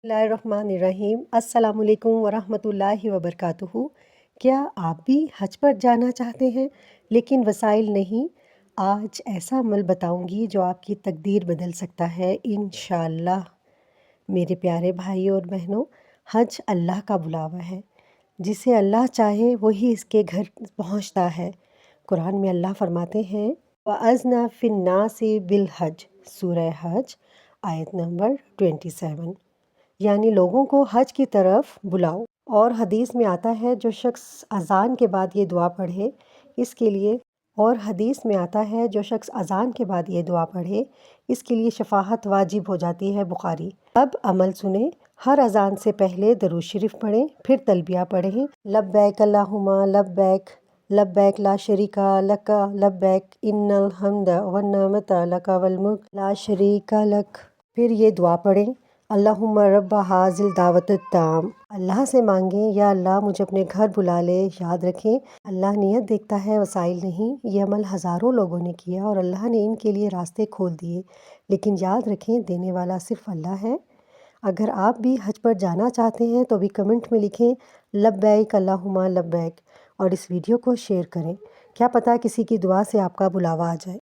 बिस्मिल्लाहिर्रहमानिर्रहीम। अस्सलाम वालेकुम वरहमतुल्लाहि वबरकातुहू। क्या आप भी हज पर जाना चाहते हैं लेकिन वसाइल नहीं? आज ऐसा अमल बताऊंगी जो आपकी तकदीर बदल सकता है इंशाअल्लाह। मेरे प्यारे भाई और बहनों, हज अल्लाह का बुलावा है। जिसे अल्लाह चाहे वही इसके घर पहुंचता है। कुरान में अल्लाह फरमाते हैं वअज़्ना फिन्नासी बिल हज, सूरह हज आयत नंबर 27, यानी लोगों को हज की तरफ बुलाओ। और हदीस में आता है जो शख्स अज़ान के बाद ये दुआ पढ़े इसके लिए शफाअत वाजिब हो जाती है। बुखारी। अब अमल सुने। हर अज़ान से पहले दरूद शरीफ पढ़ें, फिर तलबिया पढ़ें। लब्बैक अल्लाहुम्मा लब्बैक, लब्बैक ला शरीका लक लब्बैक, इन्नल हम्द वन निअमत लक वल मुल्क ला शरीका लक। फिर ये दुआ पढ़ें, अल्लाहुम्मा रब्बा हाज़िल दावत ताम। अल्लाह से मांगें, या अल्लाह मुझे अपने घर बुला ले। याद रखें, अल्लाह नियत देखता है, वसाइल नहीं। ये अमल हज़ारों लोगों ने किया और अल्लाह ने इनके लिए रास्ते खोल दिए, लेकिन याद रखें देने वाला सिर्फ अल्लाह है। अगर आप भी हज पर जाना चाहते हैं तो भी कमेंट में लिखें लब्बैक अल्लाहुम्मा लब्बैक और इस वीडियो को शेयर करें। क्या पता किसी की दुआ से आपका बुलावा आ जाए।